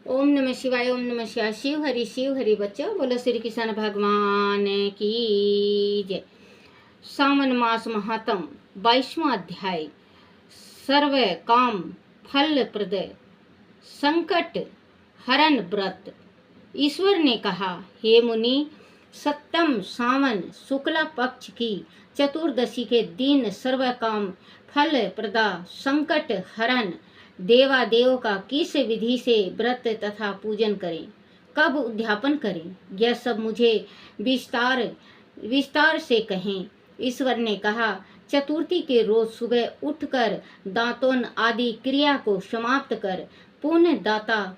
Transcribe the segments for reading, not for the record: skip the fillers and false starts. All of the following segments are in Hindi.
ओम नमः शिवाय। ओम नमः शिवाय। शिव हरि बच्चों, बोलो श्री कृष्ण भगवान की जय। सावन मास महात्म 22वां अध्याय। सर्व काम फल प्रद संकट हरण व्रत। ईश्वर ने कहा, हे मुनि, सप्तम सावन शुक्ला पक्ष की चतुर्दशी के दिन सर्व काम फल प्रदा संकट हरण देवादेव का किस विधि से व्रत तथा पूजन करें, कब उद्यापन करें, यह सब मुझे विस्तार से कहें। ईश्वर ने कहा, चतुर्थी के रोज सुबह उठकर दांतों आदि क्रिया को समाप्त कर पुण्य दाता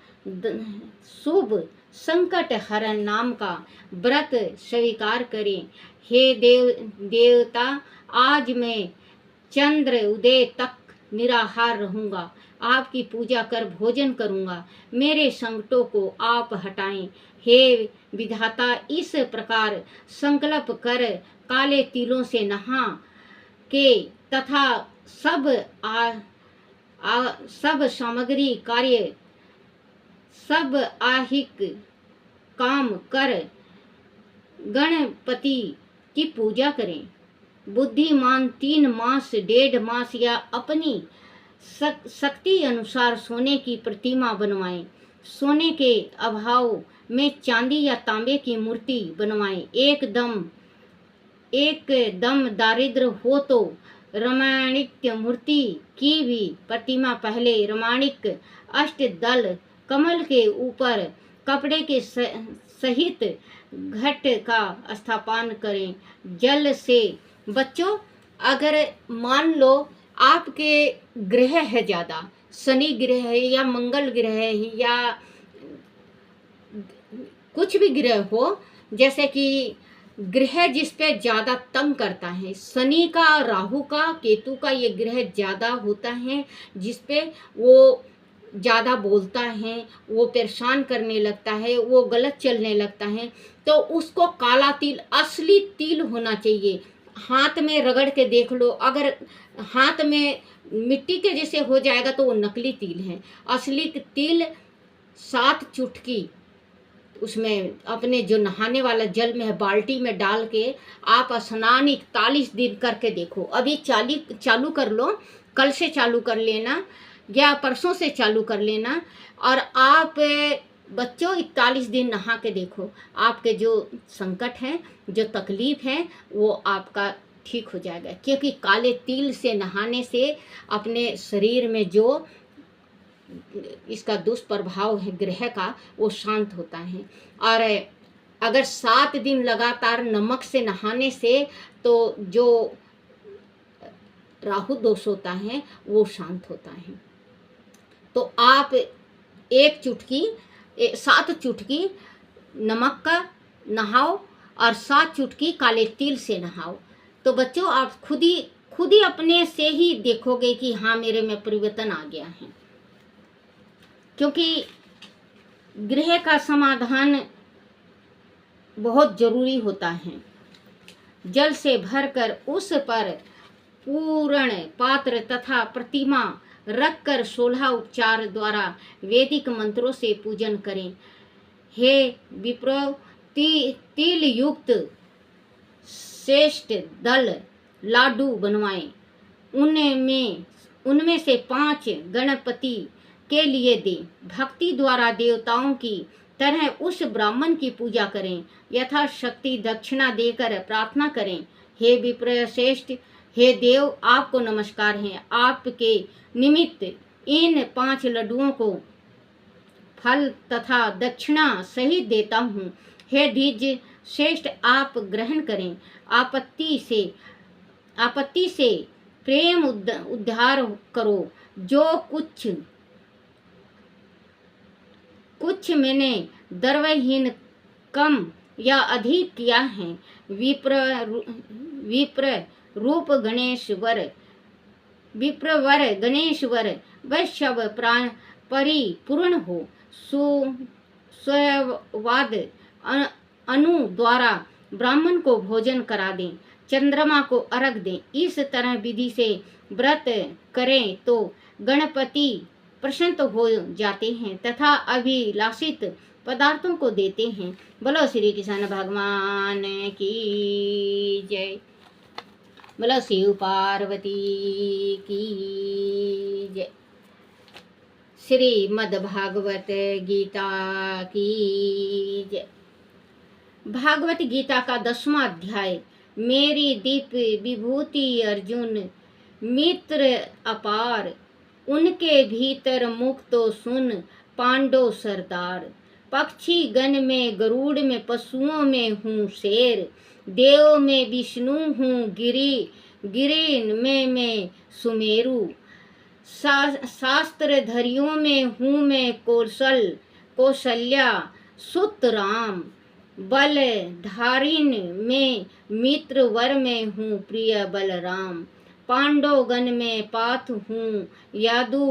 शुभ संकट हरण नाम का व्रत स्वीकार करें। हे देवता, आज मैं चंद्र उदय तक निराहार रहूंगा, आपकी पूजा कर भोजन करूंगा, मेरे संकटों को आप हटाएं। हे विधाता, इस प्रकार संकल्प कर काले तिलों से नहा के तथा सब सामग्री कार्य सब आहिक काम कर गणपति की पूजा करें। बुद्धिमान 3 मास 1.5 मास या अपनी शक्ति अनुसार सोने की प्रतिमा बनवाएं। सोने के अभाव में चांदी या तांबे की मूर्ति बनवाएं। एकदम दारिद्र हो तो रामायणिक मूर्ति की भी प्रतिमा पहले रामायणिक अष्टदल कमल के ऊपर कपड़े के सहित घट का स्थापन करें जल से। बच्चों, अगर मान लो आपके ग्रह है ज़्यादा, शनि ग्रह है या मंगल ग्रह है या कुछ भी ग्रह हो, जैसे कि ग्रह जिस पे ज़्यादा तंग करता है, शनि का, राहु का, केतु का, ये ग्रह ज़्यादा होता है जिस पे वो ज़्यादा बोलता है, वो परेशान करने लगता है, वो गलत चलने लगता है, तो उसको काला तिल, असली तिल होना चाहिए। हाथ में रगड़ के देख लो, अगर हाथ में मिट्टी के जैसे हो जाएगा तो वो नकली तिल है। असली तिल 7 चुटकी उसमें अपने जो नहाने वाला जल में है बाल्टी में डाल के आप स्नान 41 दिन करके देखो। अभी चालू कर लो, कल से चालू कर लेना या परसों से चालू कर लेना, और आप बच्चों 41 दिन नहा के देखो, आपके जो संकट है, जो तकलीफ है, वो आपका ठीक हो जाएगा। क्योंकि काले तिल से नहाने से अपने शरीर में जो इसका दुष्प्रभाव है ग्रह का, वो शांत होता है। और अगर 7 दिन लगातार नमक से नहाने से तो जो राहु दोष होता है वो शांत होता है। तो आप 7 चुटकी नमक का नहाओ और 7 चुटकी काले तिल से नहाओ। तो बच्चों, आप खुद ही अपने से ही देखोगे कि हाँ, मेरे में परिवर्तन आ गया है। क्योंकि ग्रह का समाधान बहुत जरूरी होता है। जल से भरकर उस पर पूर्ण पात्र तथा प्रतिमा रखकर 16 उपचार द्वारा वैदिक मंत्रों से पूजन करें। हे विप्रो, तिल युक्त श्रेष्ठ दल लाडू बनवाएं। उनमें से 5 गणपति के लिए दें। भक्ति द्वारा देवताओं की तरह उस ब्राह्मण की पूजा करें। यथाशक्ति दक्षिणा देकर प्रार्थना करें। हे विप्र श्रेष्ठ, हे देव, आपको नमस्कार है। आपके निमित्त इन 5 लड्डुओं को फल तथा दक्षिणा सहित देता हूँ। हे द्विज श्रेष्ठ, आप ग्रहण करें। आपत्ति से प्रेम उद्धार करो। जो कुछ मैंने द्रव्यहीन कम या अधिक किया है, विप्रवर गणेश्वर वह सब परिपूर्ण हो। स्ववाद अनु द्वारा ब्राह्मण को भोजन करा दें, चंद्रमा को अर्घ दें। इस तरह विधि से व्रत करें तो गणपति प्रसन्न हो जाते हैं तथा अभिलाषित पदार्थों को देते हैं। बोलो श्री कृष्ण भगवान की जय। बोलो शिव पार्वती की जय। श्रीमद् भागवत गीता की जय। भागवत गीता का 10वां अध्याय। मेरी दीप विभूति अर्जुन मित्र अपार, उनके भीतर मुख तो सुन पांडव सरदार। पक्षी गण में गरुड़ में पशुओं में हूँ शेर, देव में विष्णु हूँ गिरि में मैं सुमेरु। शास्त्र धरियों में हूँ मैं कौशल्या सुत राम, बल धारिन में मित्र वर में हूँ प्रिय बलराम। पांडव गण में पाथ हूँ यादु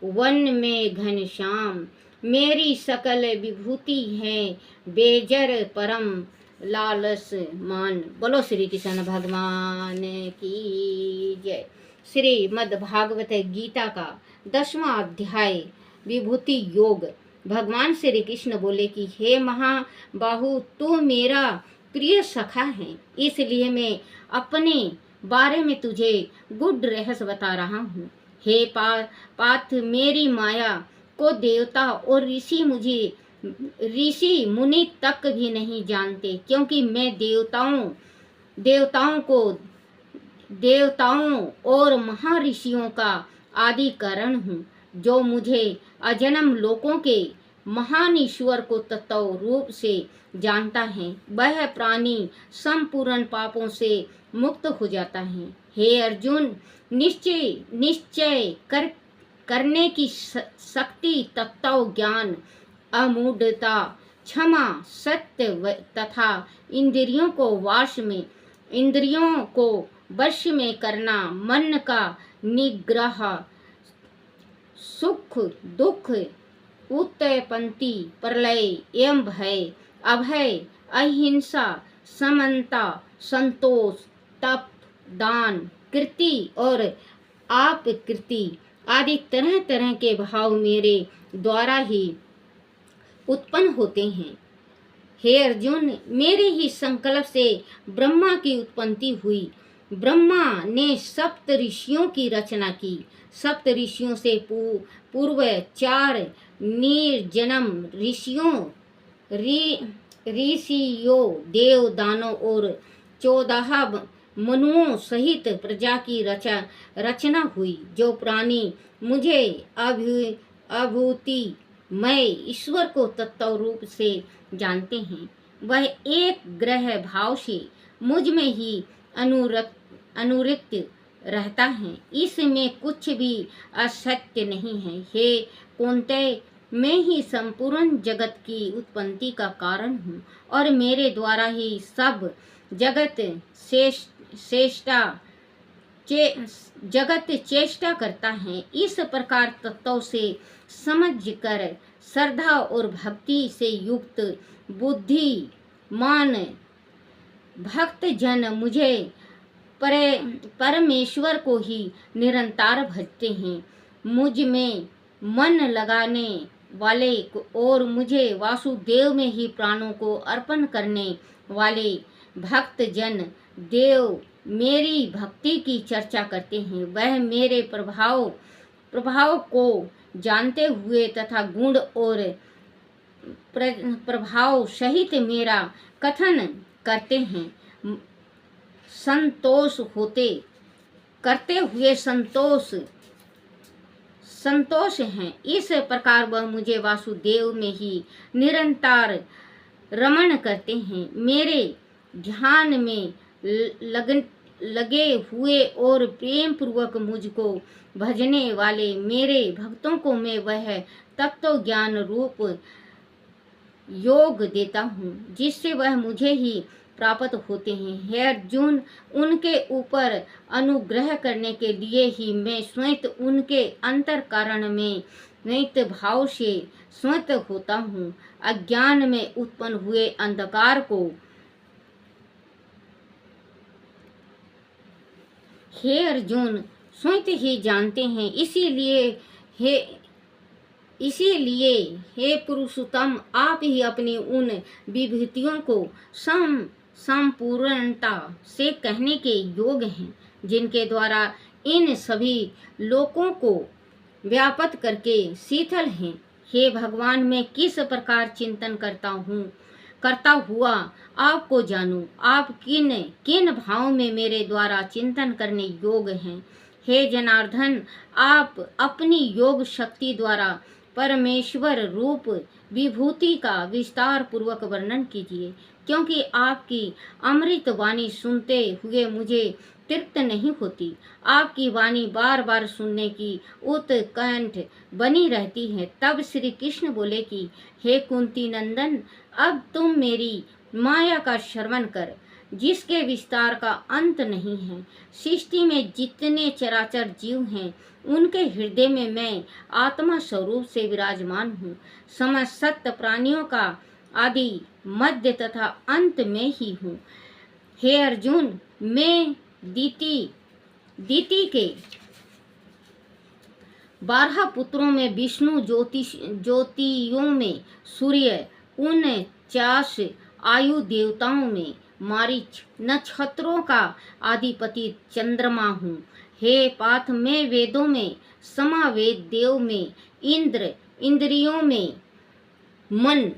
वन में घनश्याम, मेरी सकल विभूति है बेजर परम लालस मान। बोलो श्री कृष्ण भगवान की जय। श्रीमद् भागवत गीता का 10वां अध्याय विभूति योग। भगवान श्री कृष्ण बोले कि हे महाबाहु, तू मेरा प्रिय सखा है, इसलिए मैं अपने बारे में तुझे गुड रहस्य बता रहा हूँ। हे पार्थ, मेरी माया को देवता और ऋषि मुनि तक भी नहीं जानते, क्योंकि मैं देवताओं और महर्षियों का आदि कारण हूँ। जो मुझे अजन्म लोकों के महान ईश्वर को तत्व रूप से जानता है, वह प्राणी संपूर्ण पापों से मुक्त हो जाता है। हे अर्जुन, निश्चय करने की शक्ति, तत्व ज्ञान, अमूढ़ता, क्षमा, सत्य तथा इंद्रियों को वश में करना, मन का निग्रह, सुख दुख, उत्पत्ति प्रलय एवं भय, अभय, अहिंसा, समता, संतोष, तप, दान, कृति और आपकृति आदि तरह तरह के भाव मेरे द्वारा ही उत्पन्न होते हैं। हे अर्जुन, मेरे ही संकल्प से ब्रह्मा की उत्पत्ति हुई। ब्रह्मा ने सप्त ऋषियों की रचना की। सप्त ऋषियों से पूर्व 4 निर्जन्म ऋषियों, देव, दानव और 14 मनुओं सहित प्रजा की रचना हुई। जो प्राणी मुझे अभूति मैं ईश्वर को तत्व रूप से जानते हैं, वह एक ग्रह भाव से मुझ में ही अनुरक्त रहता है। इसमें कुछ भी असत्य नहीं है। हे कौन्तेय, मैं ही संपूर्ण जगत की उत्पत्ति का कारण हूँ और मेरे द्वारा ही सब जगत चेष्टा करता है। इस प्रकार तत्व से समझकर श्रद्धा और भक्ति से युक्त बुद्धिमान भक्त जन मुझे परमेश्वर को ही निरंतर भजते हैं। मुझ में मन लगाने वाले और मुझे वासुदेव में ही प्राणों को अर्पण करने वाले भक्त जन देव मेरी भक्ति की चर्चा करते हैं। वह मेरे प्रभाव को जानते हुए तथा गुण और प्रभाव सहित मेरा कथन करते हैं। करते हुए संतोष हैं। इस प्रकार वह मुझे वासुदेव में ही निरंतर रमण करते हैं। मेरे ध्यान में लगे हुए और प्रेम पूर्वक मुझको भजने वाले मेरे भक्तों को मैं वह तत्व ज्ञान रूप योग देता हूँ, जिससे वह मुझे ही प्राप्त होते हैं। हे अर्जुन, उनके ऊपर अनुग्रह करने के लिए ही मैं स्वयं उनके अंतर कारण में नित्य भाव से स्वयं होता हूँ। अज्ञान में उत्पन्न हुए अंधकार को हे अर्जुन, स्वयं ही जानते हैं। इसीलिए हे पुरुषोत्तम, आप ही अपनी उन विभूतियों को संपूर्णता से कहने के योग हैं, जिनके द्वारा इन सभी लोकों को व्याप्त करके शीतल हैं। हे भगवान, मैं किस प्रकार चिंतन करता हुआ आपको जानूं। आप किन किन भाव में मेरे द्वारा चिंतन करने योग हैं। हे जनार्दन, आप अपनी योग शक्ति द्वारा परमेश्वर रूप विभूति का विस्तार पूर्वक वर्णन कीजिए, क्योंकि आपकी अमृत वाणी सुनते हुए मुझे तृप्त नहीं होती। आपकी वाणी बार बार सुनने की उत्कंठ बनी रहती है। तब श्री कृष्ण बोले कि हे कुंती नंदन, अब तुम मेरी माया का श्रवण कर, जिसके विस्तार का अंत नहीं है। सृष्टि में जितने चराचर जीव हैं, उनके हृदय में मैं आत्मा स्वरूप से विराजमान हूँ। समस्त प्राणियों का आदि मध्य तथा अंत में ही हूँ। हे अर्जुन, मैं दीति के 12 पुत्रों में विष्णु, ज्योतियों में सूर्य, 49 आयु देवताओं में मारीच, नक्षत्रों का अधिपति चंद्रमा हूँ। हे पार्थ, मैं वेदों में समावेद, देव में इंद्र, इंद्रियों में मन,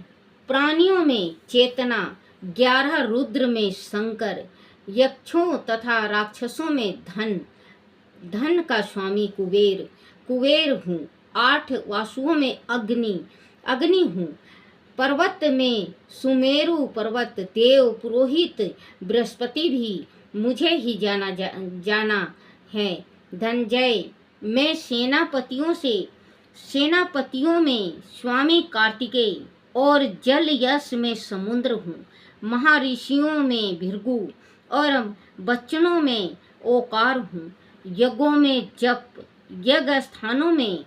प्राणियों में चेतना, 11 रुद्र में शंकर, यक्षों तथा राक्षसों में धन का स्वामी कुबेर हूँ। 8 वासुओं में अग्नि हूँ। पर्वत में सुमेरु पर्वत, देव पुरोहित बृहस्पति भी मुझे ही जाना है। धनंजय, मैं सेनापतियों में स्वामी कार्तिकेय और जल यश में समुद्र हूँ। महर्षियों में भृगु और बच्चनों में ओकार हूँ। यज्ञों में जप, यज्ञ स्थानों में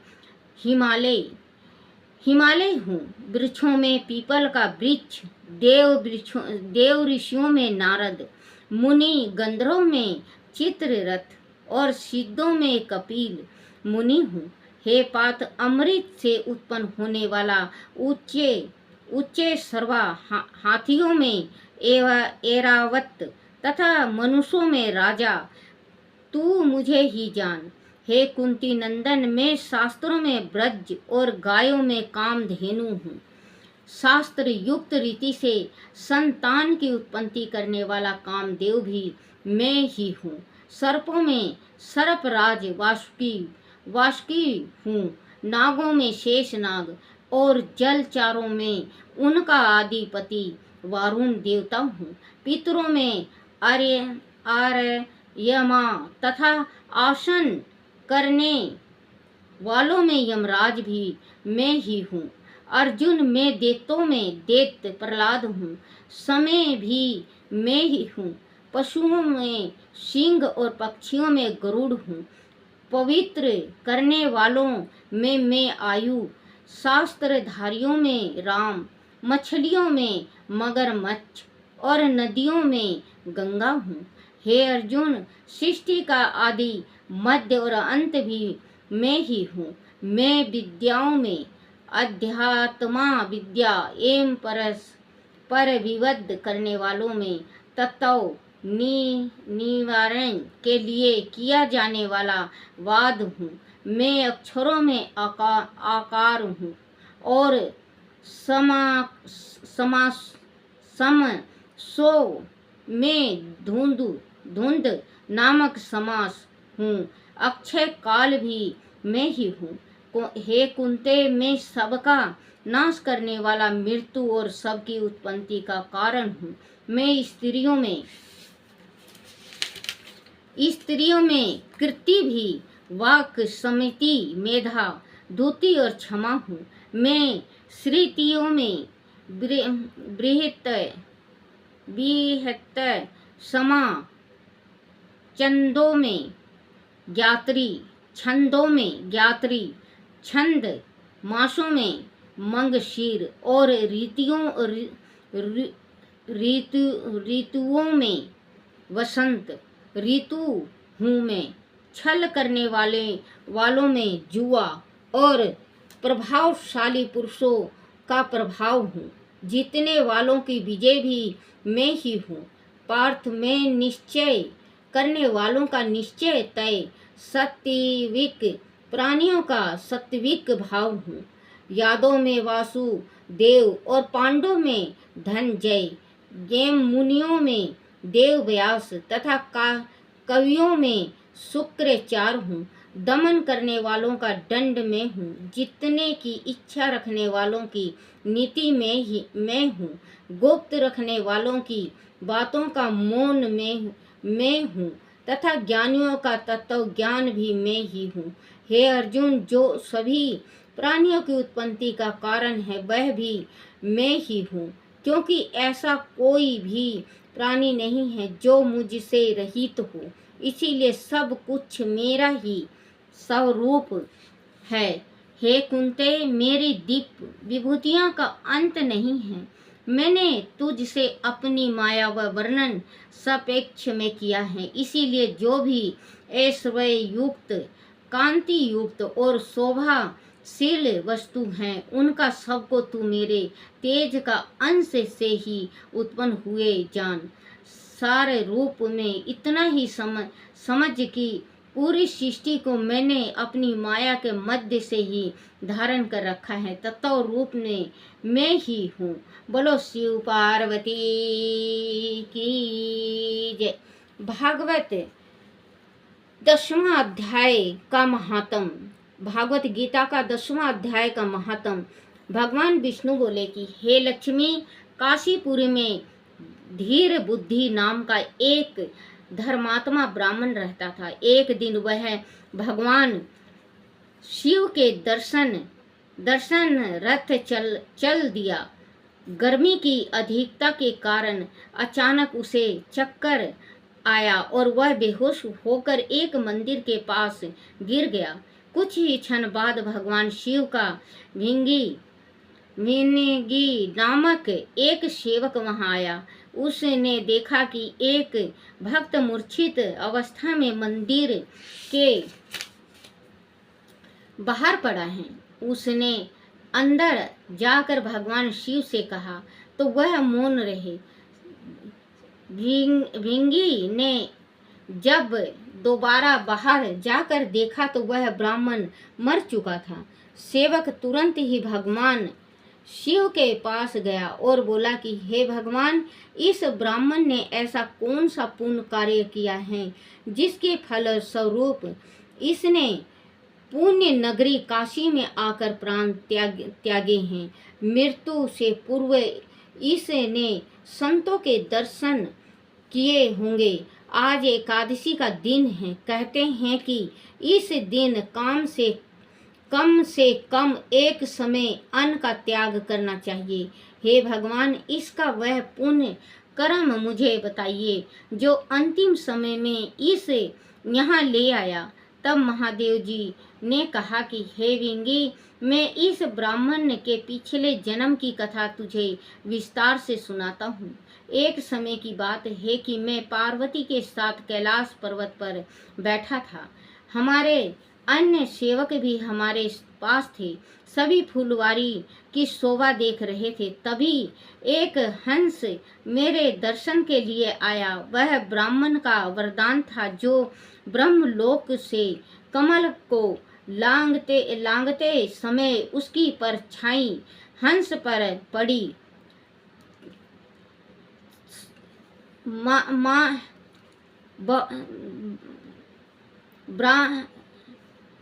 हिमालय हूँ। वृक्षों में पीपल का वृक्ष, देव ऋषियों में नारद, मुनि गंधर्वों में चित्ररथ और सिद्धों में कपिल मुनि हूँ। हे पार्थ, अमृत से उत्पन्न होने वाला ऊंचे सर्वा हाथियों में एरावत तथा मनुष्यों में राजा, तू मुझे ही जान। हे कुंती नंदन, मैं शास्त्रों में ब्रज और गायों में कामधेनु हूँ। शास्त्र युक्त रीति से संतान की उत्पत्ति करने वाला कामदेव भी मैं ही हूँ। सर्पों में सर्पराज वासुकी हूँ। नागों में शेष नाग और जलचारों में उनका आदिपति वारुण देवता हूँ। पितरों में आर्यमा तथा आसन करने वालों में यमराज भी मैं ही हूँ। अर्जुन, मैं दैत्यों में दैत्य प्रहलाद हूँ। समय भी मैं ही हूँ। पशुओं में सिंह और पक्षियों में गरुड़ हूँ। पवित्र करने वालों में मैं आयु, शास्त्रधारियों में राम, मछलियों में मगरमच्छ और नदियों में गंगा हूँ। हे अर्जुन, सृष्टि का आदि मध्य और अंत भी मैं ही हूँ। मैं विद्याओं में अध्यात्मा विद्या एवं पर विवद करने वालों में तत्व निवारण के लिए किया जाने वाला वाद हूँ। मैं अक्षरों में आकार हूँ और समासों में धुंध नामक समास हूँ। अक्षय काल भी मैं ही हूँ। हे कुंते, मैं सबका नाश करने वाला मृत्यु और सबकी उत्पत्ति का कारण हूँ। मैं स्त्रियों में कृति भी, वाक, समिति, मेधा, धुति और क्षमा हूँ। मैं श्रुतियों में बृहत समा, छंदों में ज्ञात्री, छंद मासों में मंगशीर और ऋतुओं में वसंत ऋतु हूँ मैं। छल करने वालों में जुआ और प्रभावशाली पुरुषों का प्रभाव हूँ। जीतने वालों की विजय भी मैं ही हूँ। पार्थ में निश्चय करने वालों का निश्चय तय, सात्विक प्राणियों का सात्विक भाव हूँ। यादव में वासुदेव और पांडव में धनंजय, जैन मुनियों में देव व्यास तथा कवियों में शुक्राचार्य हूँ। दमन करने वालों का दंड में हूँ। जीतने की इच्छा रखने वालों की नीति में मैं हूँ। गुप्त रखने वालों की बातों का मौन मैं हूँ तथा ज्ञानियों का तत्व ज्ञान भी मैं ही हूँ। हे अर्जुन, जो सभी प्राणियों की उत्पत्ति का कारण है वह भी मैं ही हूँ, क्योंकि ऐसा कोई भी प्राणी नहीं है जो मुझसे रहित हो। इसीलिए सब कुछ मेरा ही स्वरूप है। हे कुंते, मेरी दीप विभूतियों का अंत नहीं है। मैंने तुझसे अपनी माया व वर्णन सापेक्ष में किया है। इसीलिए जो भी ऐश्वर्य युक्त, कांति युक्त और शोभाशील वस्तु हैं, उनका सबको तू मेरे तेज का अंश से ही उत्पन्न हुए जान। सारे रूप में इतना ही समझ कि पूरी सृष्टि को मैंने अपनी माया के मध्य से ही धारण कर रखा है। तत्व रूप में मैं ही हूँ। बोलो शिव पार्वती की जय। भागवत 10वां अध्याय का महात्म। भागवत गीता का 10वां अध्याय का महात्म। भगवान विष्णु बोले कि हे लक्ष्मी, काशीपुरी में धीर बुद्धि नाम का एक धर्मात्मा ब्राह्मण रहता था। एक दिन वह भगवान शिव के दर्शन रथ चल दिया। गर्मी की अधिकता के कारण अचानक उसे चक्कर आया और वह बेहोश होकर एक मंदिर के पास गिर गया। कुछ ही क्षण बाद भगवान शिव का भिंगी नामक एक सेवक वहां आया। उसने देखा कि एक भक्त मूर्छित अवस्था में मंदिर के बाहर पड़ा है। उसने अंदर जाकर भगवान शिव से कहा तो वह मौन रहे। भिंगी ने जब दोबारा बाहर जाकर देखा तो वह ब्राह्मण मर चुका था। सेवक तुरंत ही भगवान शिव के पास गया और बोला कि हे भगवान, इस ब्राह्मण ने ऐसा कौन सा पुण्य कार्य किया है जिसके फल स्वरूप इसने पुण्य नगरी काशी में आकर प्राण त्यागे हैं। मृत्यु से पूर्व इसने संतों के दर्शन किए होंगे। आज एकादशी का दिन है। कहते हैं कि इस दिन से कम एक समय अन्न का त्याग करना चाहिए। हे भगवान, इसका वह पुण्य कर्म मुझे बताइए जो अंतिम समय में इसे यहाँ ले आया। तब महादेव जी ने कहा कि हे विंगी, मैं इस ब्राह्मण के पिछले जन्म की कथा तुझे विस्तार से सुनाता हूँ। एक समय की बात है कि मैं पार्वती के साथ कैलाश पर्वत पर बैठा था। हमारे अन्य सेवक भी हमारे पास थे। सभी फुलवारी की शोभा देख रहे थे। तभी एक हंस मेरे दर्शन के लिए आया। वह ब्राह्मण का वरदान था जो ब्रह्मलोक से कमल को लांघते समय उसकी परछाई हंस पर पड़ी।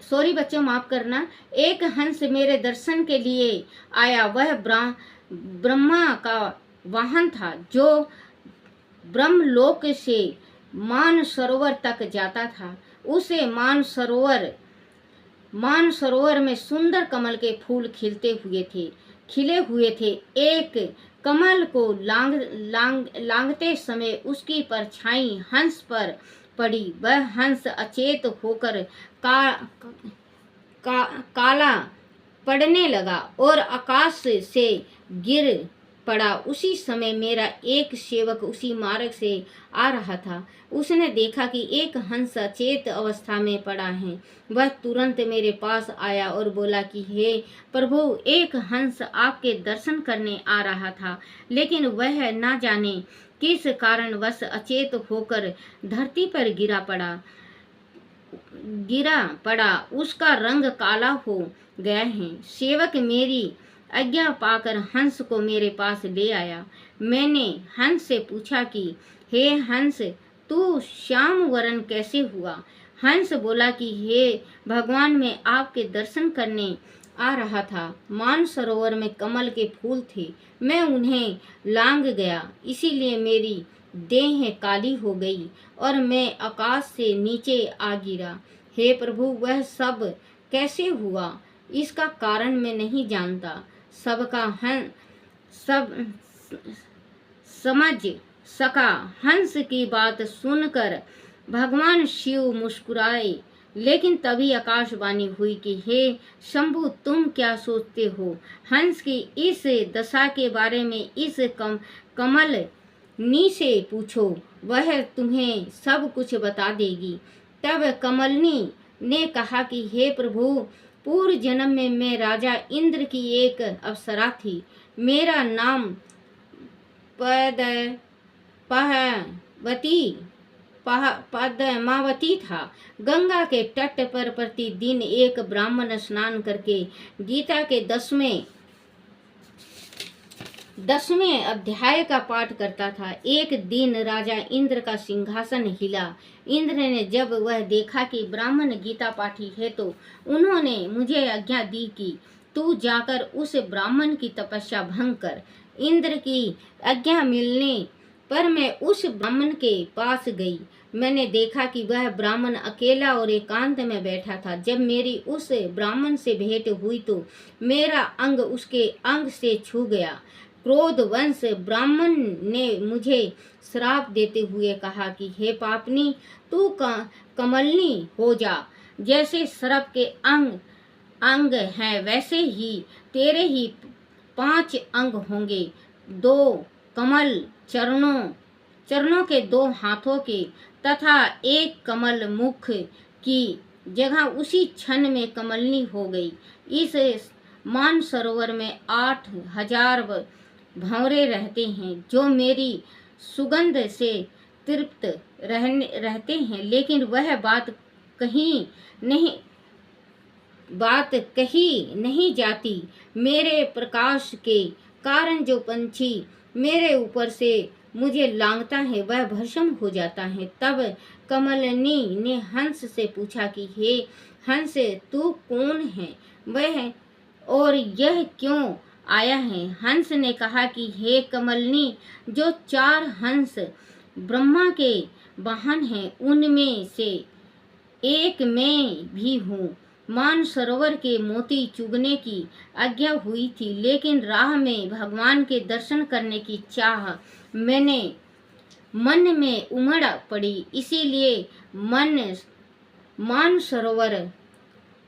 सॉरी बच्चों, माफ करना। एक हंस मेरे दर्शन के लिए आया। वह ब्रह्मा का वाहन था जो ब्रह्मलोक से मानसरोवर तक जाता था। उसे मानसरोवर में सुंदर कमल के फूल खिले हुए थे। एक कमल को लांघते समय उसकी परछाई हंस पर पड़ी। वह हंस अचेत होकर काला पड़ने लगा और आकाश से गिर पड़ा। उसी समय मेरा एक सेवक उसी मार्ग से आ रहा था। उसने देखा कि एक हंस अचेत अवस्था में पड़ा है। वह तुरंत मेरे पास आया और बोला कि हे प्रभु, एक हंस आपके दर्शन करने आ रहा था, लेकिन वह ना जाने किस कारणवश अचेत होकर धरती पर गिरा पड़ा। उसका रंग काला हो गया है। सेवक मेरी आज्ञा पाकर हंस को मेरे पास ले आया। मैंने हंस से पूछा कि हे हंस, तू श्याम वरण कैसे हुआ? हंस बोला कि हे भगवान, मैं आपके दर्शन करने आ रहा था। मानसरोवर में कमल के फूल थे, मैं उन्हें लांग गया, इसीलिए मेरी देह काली हो गई और मैं आकाश से नीचे आ गिरा। हे प्रभु, वह सब कैसे हुआ, इसका कारण मैं नहीं जानता। सब समझ सका। हंस की बात सुनकर भगवान शिव मुस्कुराए, लेकिन तभी आकाशवाणी हुई कि हे शंभु, तुम क्या सोचते हो? हंस की इस दशा के बारे में इस कमलनी से पूछो, वह तुम्हें सब कुछ बता देगी। तब कमलनी ने कहा कि हे प्रभु, पूर्व जन्म में मैं राजा इंद्र की एक अप्सरा थी। मेरा नाम पद्मावती था। गंगा के तट पर प्रतिदिन एक ब्राह्मण स्नान करके गीता के 10वें अध्याय का पाठ करता था। एक दिन राजा इंद्र का सिंहासन हिला। इंद्र ने जब वह देखा कि ब्राह्मण गीता पाठी है तो उन्होंने मुझे आज्ञा दी कि तू जाकर उस ब्राह्मण की तपस्या भंग कर। इंद्र की आज्ञा मिलने पर मैं उस ब्राह्मण के पास गई। मैंने देखा कि वह ब्राह्मण अकेला और एकांत में बैठा था। जब मेरी उस ब्राह्मण से भेंट हुई तो मेरा अंग उसके अंग से छू गया। क्रोधवश ब्राह्मण ने मुझे श्राप देते हुए कहा कि हे पापनी, तू कमलनी हो जा। जैसे सर्प के अंग हैं, वैसे ही तेरे ही 5 अंग होंगे। 2 कमल चरणों के, 2 हाथों के तथा 1 कमल मुख की जगह उसी क्षण में कमलनी हो गई। इस मानसरोवर में 8000 भंवरे रहते हैं जो मेरी सुगंध से तृप्त रहते हैं, लेकिन वह बात कही नहीं जाती। मेरे प्रकाश के कारण जो पंछी मेरे ऊपर से मुझे लांघता है वह भस्म हो जाता है। तब कमलनी ने हंस से पूछा कि हे हंस, तू कौन है वह और यह क्यों आया है? हंस ने कहा कि हे कमलनी, जो 4 हंस ब्रह्मा के वाहन हैं उनमें से एक मैं भी हूँ। मानसरोवर के मोती चुगने की आज्ञा हुई थी, लेकिन राह में भगवान के दर्शन करने की चाह मैंने मन में उमड़ पड़ी, इसीलिए मानसरोवर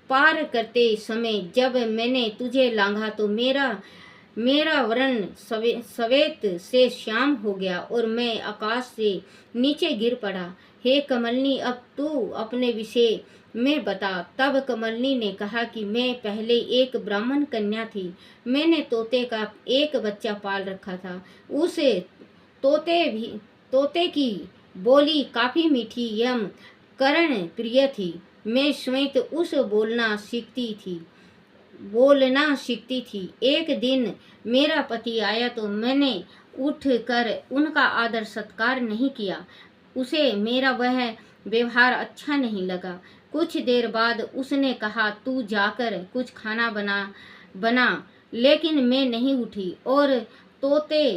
पार करते समय जब मैंने तुझे लांघा तो मेरा वर्ण सवेत से श्याम हो गया और मैं आकाश से नीचे गिर पड़ा। हे कमलनी, अब तू अपने विषय में बता। तब कमलनी ने कहा कि मैं पहले एक ब्राह्मण कन्या थी। मैंने तोते का एक बच्चा पाल रखा था। उस तोते की बोली काफी मीठी एवं कर्ण प्रिय थी। मैं स्वयं उस बोलना सीखती थी। एक दिन मेरा पति आया तो मैंने उठकर उनका आदर सत्कार नहीं किया। उसे मेरा वह व्यवहार अच्छा नहीं लगा। कुछ देर बाद उसने कहा, तू जाकर कुछ खाना बना, लेकिन मैं नहीं उठी और तोते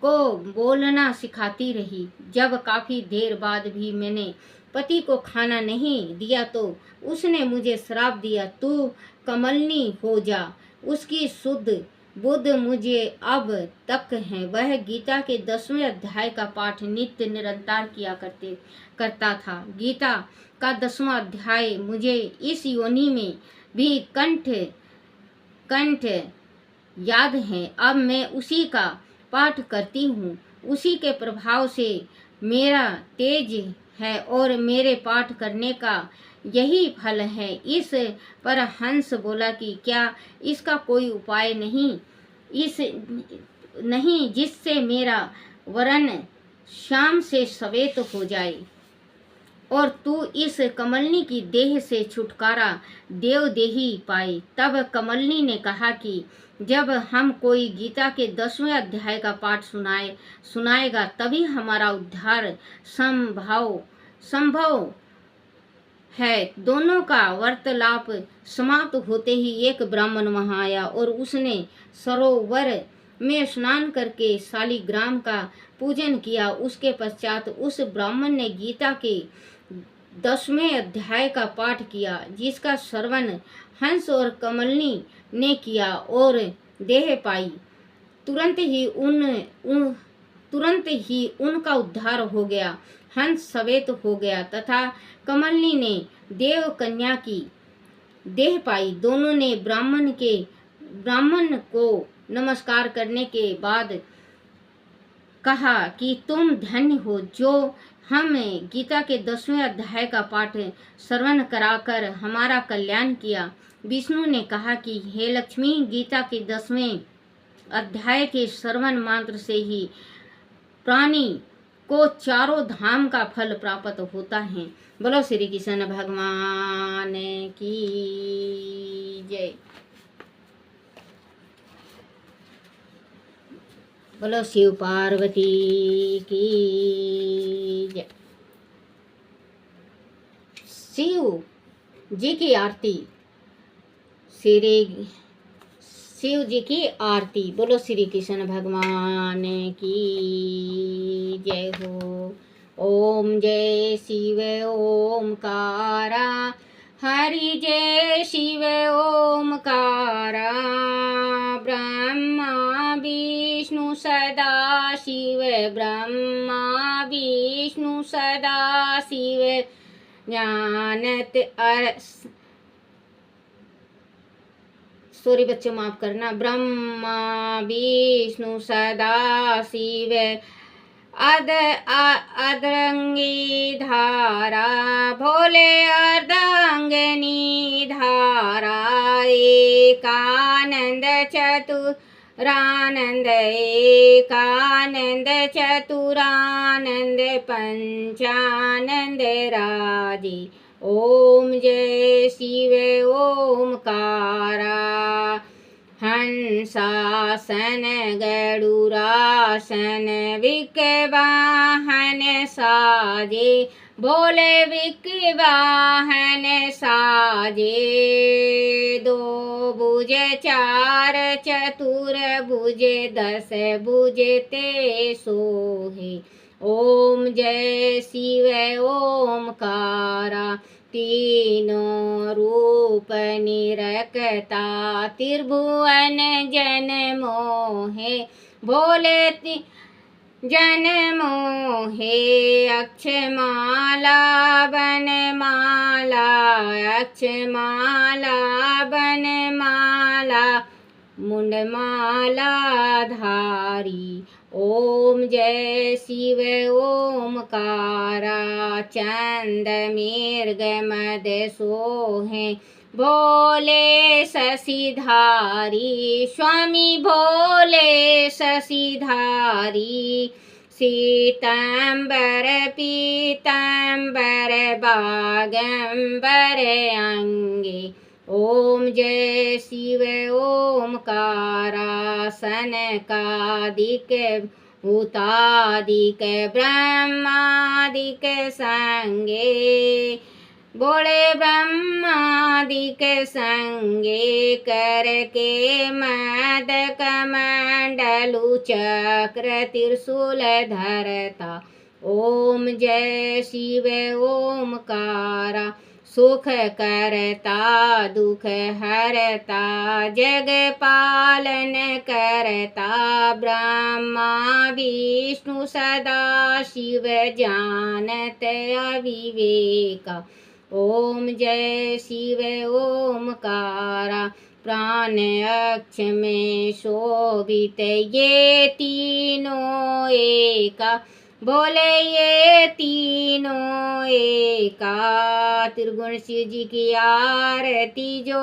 को बोलना सिखाती रही। जब काफी देर बाद भी मैंने पति को खाना नहीं दिया तो उसने मुझे श्राप दिया, तू कमलनी हो जा। उसकी शुद्ध बुद्ध मुझे अब तक है। वह गीता के 10वें अध्याय का पाठ नित्य निरंतर किया करता था। गीता का 10वां अध्याय मुझे इस योनि में भी कंठ याद है। अब मैं उसी का पाठ करती हूँ उसी के प्रभाव से मेरा तेज है और मेरे पाठ करने का यही फल है। इस पर हंस बोला कि क्या इसका कोई उपाय नहीं जिससे मेरा वरण शाम से सवेत हो जाए और तू इस कमलनी की देह से छुटकारा देवदेही पाए। तब कमलनी ने कहा कि जब हम कोई गीता के 10वें अध्याय का पाठ सुनाएगा तभी हमारा उद्धार संभव है। दोनों का वार्तालाप समाप्त होते ही एक ब्राह्मण वहां आया और उसने सरोवर में स्नान करके शालिग्राम का पूजन किया। उसके पश्चात उस ब्राह्मण ने गीता के 10वें अध्याय का पाठ किया जिसका श्रवण हंस और कमलनी ने किया और देह पाई। तुरंत ही उनका उद्धार हो गया। हंस सवेत हो गया तथा कमलनी ने देव कन्या की देह पाई। दोनों ने ब्राह्मण को नमस्कार करने के बाद कहा कि तुम धन्य हो जो हम गीता के 10वें अध्याय का पाठ श्रवण कराकर हमारा कल्याण किया। विष्णु ने कहा कि हे लक्ष्मी, गीता के 10वें अध्याय के श्रवण मात्र से ही प्राणी को चारों धाम का फल प्राप्त होता है। बोलो श्री कृष्ण भगवान की जय। बोलो शिव पार्वती की जय। शिव जी की आरती, शिव जी की आरती। बोलो श्री कृष्ण भगवान की जय हो। ओम जय शिव ओमकारा, हरि जय शिव ओमकारा। ब्रह्मा विष्णु सदा शिव, ब्रह्मा विष्णु सदा शिव। ज्ञानत सॉरी बच्चों माफ करना। ब्रह्मा विष्णु सदा शिव, अदरंगी धारा, भोले अर्धांगिनी धारा। एकानंद चतुरानंद, एकानंद चतुरानंद, पंचानंद राजी। ओम जय शिव ओमकारा। हंसासन गरुड़ासन, विकवाहन साजे, भोले विकवाहन साजे। दो भुज चार चतुर भुज, 10 भुज ते सोहे। ओम जय शिव ओमकारा। तीनों रूप निरखता, त्रिभुवन जन मोहे, भोले जन मोहे। अक्षमाला बनमाला, अक्षमाला बनमाला, मुंडमाला धारी। ओम जय शिव ओमकारा। चंद मृग मद सोहे, भोले शशिधारी, स्वामी भोले शशिधारी। सीतंबर पीतंबर बागंबर अंगे। ओम जय शिव ओमकारा। सनकादिक भूतादिक ब्रह्मादिक संगे, बोले ब्रह्मादिक संगे। करके मदक मंडलु चक्र त्रिशूल धरता। ओम जय शिव ओमकारा। सुख करता दुख हरता, जग पालन करता। ब्रह्मा विष्णु सदा शिव, जानत अविवेका। ओम जय शिव ओमकारा। प्राण अक्ष में शोभित ये तीनों एका, बोले ये तीनों एका। त्रिगुण शिव जी की आरती जो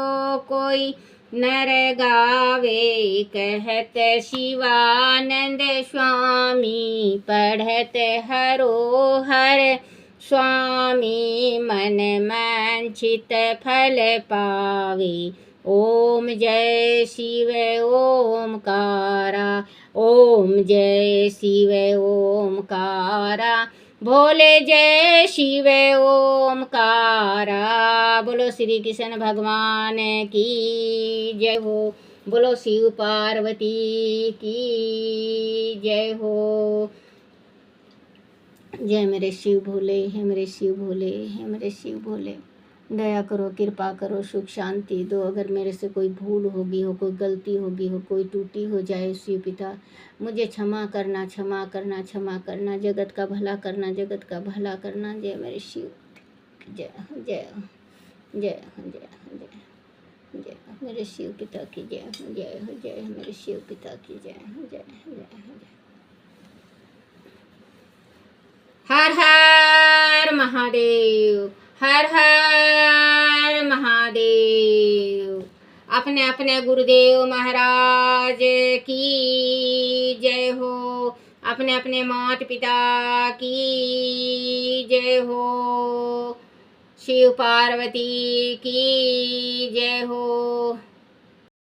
कोई नर गावे, कहत शिवानंद स्वामी, पढ़त हरो हर स्वामी, मन वांछित फल पावे। ओम जय शिव ओमकारा, ओम जय शिव ओमकारा, भोले जय शिव ओमकारा। बोलो श्री कृष्ण भगवान की जय हो, बोलो शिव पार्वती की जय हो। जय मेरे शिव भोले, है मेरे शिव भोले, है मेरे शिव भोले। दया करो, कृपा करो, सुख शांति दो। अगर मेरे से कोई भूल होगी हो, कोई गलती होगी हो, कोई टूटी हो जाए शिव पिता, मुझे क्षमा करना, क्षमा करना, क्षमा करना। जगत का भला करना, जगत का भला करना। जय मेरे शिव, जय जय जय जय जय जय मेरे शिव पिता की जय, जय जय मेरे शिव पिता की जय, जय जय जय। हर हर महादेव, हर हर महादेव। अपने अपने गुरुदेव महाराज की जय हो, अपने अपने माता पिता की जय हो, शिव पार्वती की जय हो।